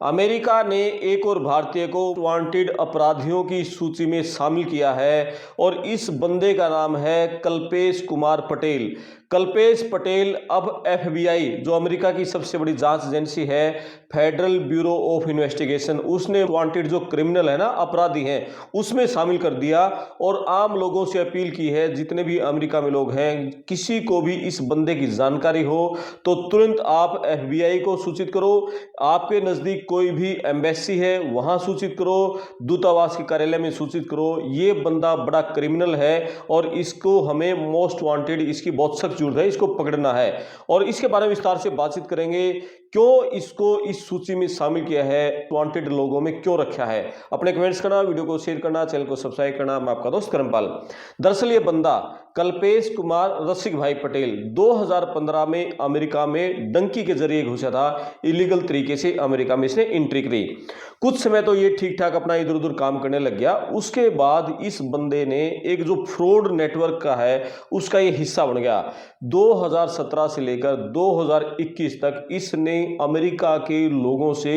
America ने एक और भारतीय को वांटेड अपराधियों की सूची में शामिल किया है और इस बंदे का नाम है कल्पेश कुमार पटेल। कल्पेश पटेल अब एफबीआई, जो अमेरिका की सबसे बड़ी जांच एजेंसी है, फेडरल ब्यूरो ऑफ इन्वेस्टिगेशन, उसने वांटेड जो क्रिमिनल है ना, अपराधी हैं, उसमें शामिल कर दिया। और आम लोगों से अपील की है, जितने भी अमेरिका में लोग हैं, किसी को भी इस बंदे की जानकारी हो तो तुरंत आप एफबीआई को सूचित करो। आपके नज़दीक कोई भी एम्बेसी है वहां सूचित करो, दूतावास के कार्यालय में सूचित करो। ये बंदा बड़ा क्रिमिनल है और इसको हमें मोस्ट वांटेड, इसकी बहुत सख्त जरूरत है, इसको पकड़ना है। और इसके बारे में विस्तार से बातचीत करेंगे, क्यों इसको इस सूची में शामिल किया है, वांटेड लोगों में क्यों रखा है। अपने कमेंट्स करना, वीडियो को शेयर करना, चैनल को सब्सक्राइब करना। मैं आपका दोस्त करमपाल। दरअसल ये बंदा कल्पेश कुमार रसिक भाई पटेल 2015 में अमेरिका में डंकी के जरिए घुसा था। इलीगल तरीके से अमेरिका में इसने एंट्री करी। कुछ समय तो ये ठीक ठाक अपना इधर उधर काम करने लग गया। उसके बाद इस बंदे ने एक जो फ्रॉड नेटवर्क का है उसका ये हिस्सा बन गया। 2017 से लेकर 2021 तक इसने अमेरिका के लोगों से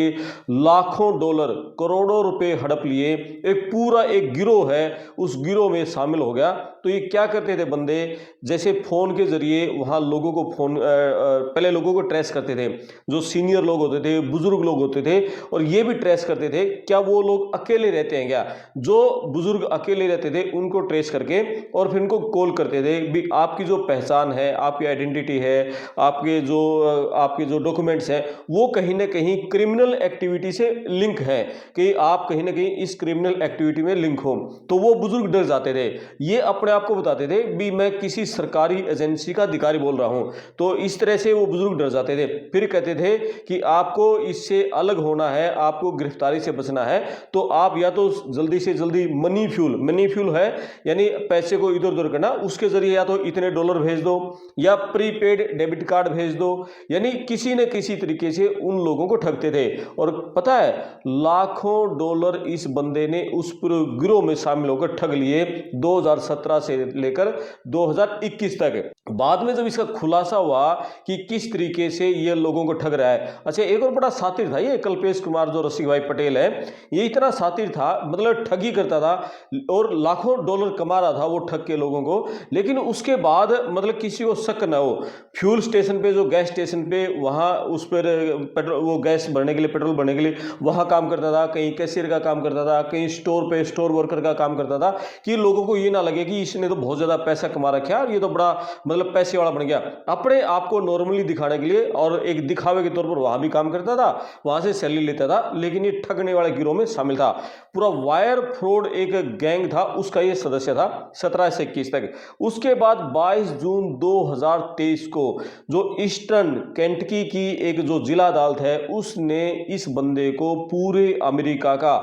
लाखों डॉलर, करोड़ों रुपए हड़प लिए। एक पूरा एक गिरोह है, उस गिरोह में शामिल हो गया। तो ये क्या करते थे बंदे, जैसे फोन के जरिए वहां लोगों को पहले लोगों को ट्रेस करते थे, जो सीनियर लोग होते थे, बुजुर्ग लोग होते थे, और ये भी ट्रेस करते थे क्या वो लोग अकेले रहते हैं क्या। जो बुजुर्ग अकेले रहते थे उनको ट्रेस करके और फिर उनको कॉल करते थे भी आपकी जो पहचान है, आपकी आइडेंटिटी है, आपके जो डॉक्यूमेंट्स हैं, वो कहीं ना कहीं क्रिमिनल एक्टिविटी से लिंक है, कि आप कहीं ना कहीं इस क्रिमिनल एक्टिविटी में लिंक हो। तो वो बुजुर्ग डर जाते थे। ये अपने आप को बताते थे भी मैं किसी सरकारी एजेंसी का अधिकारी बोल रहा हूं। तो इस तरह से वो बुजुर्ग डर जाते थे। फिर कहते थे कि आपको इससे अलग होना है, आपको गिरफ्तारी से बचना है, तो आप या तो जल्दी से जल्दी मनी फ्यूल है, यानी पैसे को इधर उधर करना, उसके जरिए या तो इतने डॉलर भेज दो या प्रीपेड डेबिट कार्ड भेज दो, यानी किसी न किसी तरीके से उन लोगों को ठगते थे। और पता है, लाखों डॉलर इस बंदे ने उस पूरे गिरोह में शामिल होकर ठग लिए 2017 से लेकर 2021 तक। बाद में जब इसका खुलासा हुआ कि किस तरीके से ये लोगों को ठग रहा है। अच्छा, एक और बड़ा सातिर था ये कल्पेश कुमार जो रसिक भाई पटेल है, ये इतना सातिर था, मतलब ठगी करता था और लाखों डॉलर कमा रहा था वो ठग के लोगों को। लेकिन उसके बाद मतलब किसी को शक ना हो, फ्यूल स्टेशन पे, जो गैस स्टेशन पे, वहां उस पर पेट्रोल, वो गैस भरने के लिए, पेट्रोल भरने के लिए वहां काम करता था, कहीं कैशियर का काम करता था, कहीं स्टोर पे स्टोर वर्कर का काम करता था, कि लोगों को ये ना लगे कि इसने तो बहुत ज्यादा पैसा कमा रखा है और ये तो बड़ा मतलब पैसे वाला बन गया। अपने आप को नॉर्मली दिखाने के लिए और एक दिखावे के तौर पर वहां भी काम करता था, वहां से सैलरी लेता था, लेकिन ये ठगने वाले गिरोह में शामिल था। पूरा वायर फ्रॉड एक गैंग था, उसका ये सदस्य था 17 से 21 तक। उसके बाद 22 जून 2023 को जो ईस्टर्न केंटकी की एक जो जिला अदालत है, उसने इस बंदे को पूरे अमेरिका का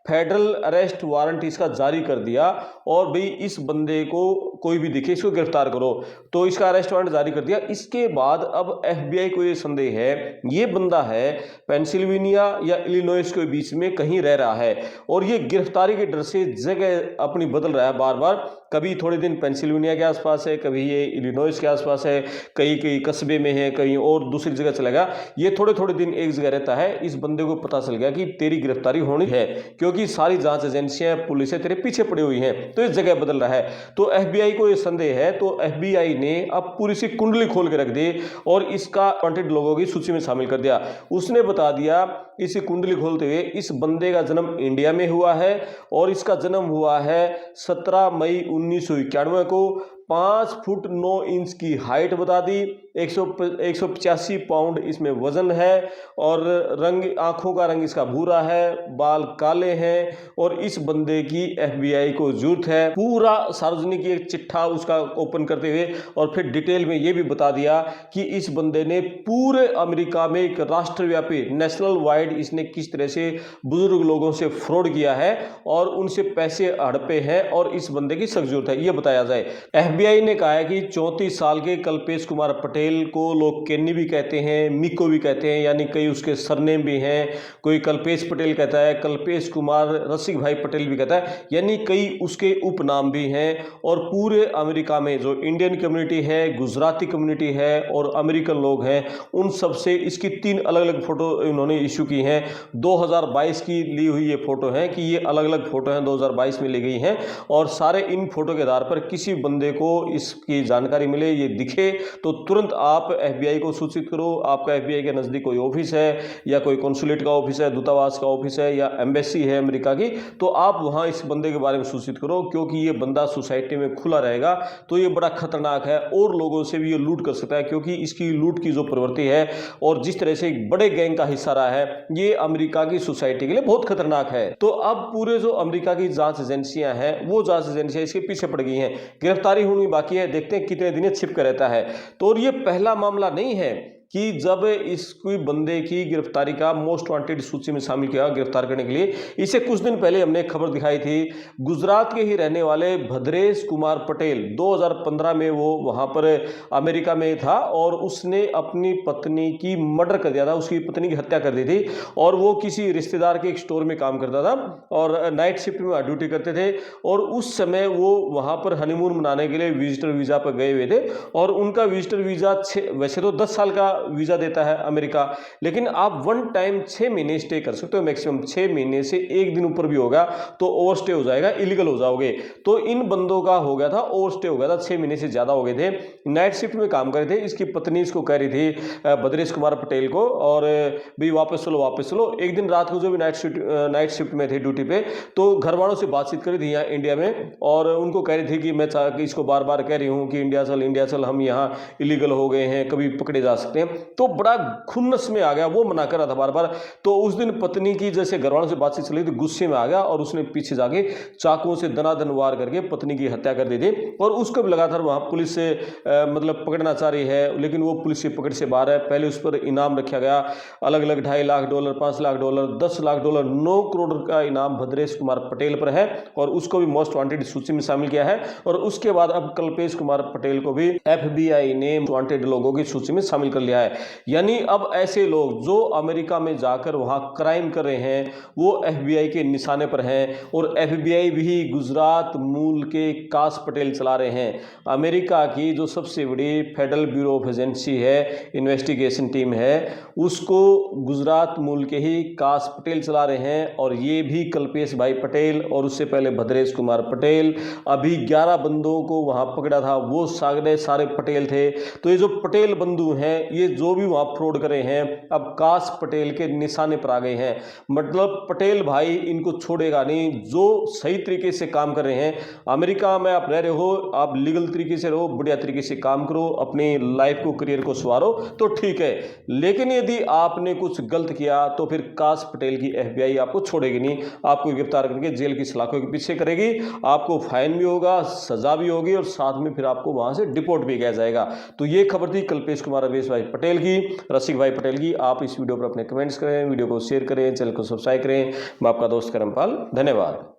फेडरल अरेस्ट वारंट इसका जारी कर दिया और भाई इस बंदे को कोई भी दिखे इसको गिरफ्तार करो। तो इसका अरेस्ट वारंट जारी कर दिया। इसके बाद अब एफबीआई को ये संदेह है, ये बंदा है पेंसिल्वेनिया या इलिनॉइस के बीच में कहीं रह रहा है और ये गिरफ्तारी के डर से जगह अपनी बदल रहा है बार बार। कभी थोड़े दिन पेंसिल्वेनिया के आसपास है, कभी ये इलिनॉइस के आसपास है, कहीं कहीं कस्बे में है, कहीं और दूसरी जगह चलेगा। ये थोड़े थोड़े दिन एक जगह रहता है। इस बंदे को पता चल गया कि तेरी गिरफ्तारी होनी है, क्योंकि सारी जांच एजेंसियां, पुलिस तेरे पीछे पड़ी हुई हैं, तो इस जगह बदल रहा है। तो एफबीआई को यह संदेह है, तो एफबीआई ने अब पूरी सी कुंडली खोल के रख दी और इसका वांटेड लोगों की सूची में शामिल कर दिया। उसने बता दिया, इसी कुंडली खोलते हुए, इस बंदे का जन्म इंडिया में हुआ है और इसका जन्म हुआ है 17 मई 1991 को। 5 फुट 9 इंच की हाइट बता दी, 185 पाउंड इसमें वजन है और रंग, आंखों का रंग इसका भूरा है, बाल काले हैं और इस बंदे की एफबीआई को जरूरत है। पूरा सार्वजनिक एक चिट्ठा उसका ओपन करते हुए और फिर डिटेल में यह भी बता दिया कि इस बंदे ने पूरे अमेरिका में एक राष्ट्रव्यापी, नेशनल वाइड, इसने किस तरह से बुजुर्ग लोगों से फ्रॉड किया है और उनसे पैसे हड़पे हैं और इस बंदे की सख्त जरूरत है, यह बताया जाए। एफबीआई ने कहा है कि 34 साल के कल्पेश कुमार पटेल पटेल को लोग केन्नी भी कहते हैं, मिको भी कहते हैं, यानी कई उसके सरनेम भी हैं। कोई कल्पेश पटेल कहता है, कल्पेश कुमार रसिक भाई पटेल भी कहता है, यानी कई उसके उपनाम भी हैं। और पूरे अमेरिका में जो इंडियन कम्युनिटी है, गुजराती कम्युनिटी है और अमेरिकन लोग हैं, उन सब से इसकी 3 अलग अलग फोटो इन्होंने इशू की हैं। 2022 की ली हुई ये फोटो है कि ये अलग अलग फोटो हैं, 2022 में ली गई हैं। और सारे इन फोटो के आधार पर किसी बंदे को इसकी जानकारी मिले, ये दिखे, तो तुरंत आप FBI को सूचित करो। आपका FBI के नज़दीक कोई ऑफिस है या कोई कॉन्सुलेट का ऑफिस है, दूतावास का ऑफिस है या एम्बेसी है अमेरिका की, तो आप वहाँ इस बंदे के बारे में सूचित करो, क्योंकि ये बंदा सोसाइटी में खुला रहेगा तो ये बड़ा खतरनाक है और लोगों से भी ये लूट कर सकता है, क्योंकि इसकी लूट की जो प्रवृत्ति है और जिस तरह से एक बड़े गैंग का हिस्सा रहा है, ये अमेरिका की सोसाइटी के लिए बहुत खतरनाक है। तो अब पूरे जो अमेरिका की जांच एजेंसियां हैं, वो जांच एजेंसियां इसके पीछे पड़ गई हैं। गिरफ्तारी होनी बाकी है, देखते हैं कितने दिन छिप कर रहता है। तो और ये पहला मामला नहीं है कि जब इस कोई बंदे की गिरफ्तारी का मोस्ट वांटेड सूची में शामिल किया गिरफ्तार करने के लिए। इसे कुछ दिन पहले हमने एक खबर दिखाई थी, गुजरात के ही रहने वाले भद्रेश कुमार पटेल, 2015 में वो वहां पर अमेरिका में था और उसने अपनी पत्नी की मर्डर कर दिया था, उसकी पत्नी की हत्या कर दी थी। और वो किसी रिश्तेदार के एक स्टोर में काम करता था और नाइट शिफ्ट में ड्यूटी करते थे। और उस समय वो वहां पर हनीमून मनाने के लिए विजिटर वीजा पर गए हुए थे और उनका विजिटर वीजा वैसे तो 10 साल का वीजा देता है अमेरिका, लेकिन आप वन टाइम 6 महीने स्टे कर सकते हो, मैक्सिमम 6 महीने से एक दिन ऊपर भी होगा तो ओवर स्टे हो जाएगा, इलीगल हो जाओगे। तो इन बंदों का हो गया था, ओवर स्टे हो गया था, 6 महीने से ज्यादा हो गए थे, नाइट शिफ्ट में काम कर रहे थे। इसकी पत्नी इसको कह रही थी भद्रेश कुमार पटेल को, और भाई वापस चलो वापस चलो। एक दिन रात को जो भी नाइट शिफ्ट में थे ड्यूटी पे, तो घर वालों से बातचीत करी थी यहाँ इंडिया में, और उनको कह रही थी कि मैं इसको बार बार कह रही हूँ कि इंडिया चल, हम यहाँ इलीगल हो गए हैं, कभी पकड़े जा सकते हैं। तो बड़ा खुन्नस में आ गया, वो मना कर रहा था बार बार। तो उस दिन पत्नी की जैसे घरवालों से बातचीत चली थी, गुस्से में आ गया और उसने पीछे जाके चाकुओं से दनादन वार करके पत्नी की हत्या कर दी थी। और उसको भी लगातार वहां पुलिस से मतलब पकड़ना चाह रही है, लेकिन वो पुलिस की पकड़ से बाहर है। पहले उस पर इनाम रखा गया, अलग अलग $2.5 लाख, $5 लाख, $10 लाख, $9 करोड़ का इनाम भद्रेश कुमार पटेल पर है और उसको भी मोस्ट वांटेड सूची में शामिल किया है। और उसके बाद अब कल्पेश कुमार पटेल को भी FBI ने वांटेड लोगों की सूची में शामिल कर लिया है। यानी अब ऐसे लोग जो अमेरिका में जाकर वहां क्राइम कर रहे हैं, वो FBI के निशाने पर हैं। और FBI भी गुजरात मूल के काश पटेल चला रहे हैं। अमेरिका की जो सबसे बड़ी फेडरल ब्यूरो ऑफ एजेंसी है, इन्वेस्टिगेशन टीम है, उसको गुजरात मूल के ही काश पटेल चला रहे हैं। और ये भी कल्पेश भाई पटेल और उससे पहले भद्रेश कुमार पटेल, अभी 11 बंदों को वहां पकड़ा था, वो सारे पटेल थे। तो ये जो पटेल बंधु हैं, ये जो भी वहां फ्रॉड करे हैं, अब काश पटेल के निशाने पर आ गए हैं। मतलब पटेल भाई इनको छोड़ेगा नहीं, जो सही तरीके से काम कर रहे हैं। अमेरिका में आप रह रहे हो, आप लीगल तरीके से रहो, बढ़िया तरीके से काम करो, अपनी लाइफ को, करियर को संवारो, तो ठीक है। लेकिन यदि आपने कुछ गलत किया तो फिर काश पटेल की FBI आपको छोड़ेगी नहीं, आपको गिरफ्तार करके जेल की सलाखों के पीछे करेगी, आपको फाइन भी होगा, सजा भी होगी और साथ में फिर आपको वहां से डिपोर्ट भी किया जाएगा। तो ये खबर थी कल्पेश कुमार अवेश भाई पटेल की, रसिक भाई पटेल की। आप इस वीडियो पर अपने कमेंट्स करें, वीडियो को शेयर करें, चैनल को सब्सक्राइब करें। मैं आपका दोस्त करमपाल, धन्यवाद।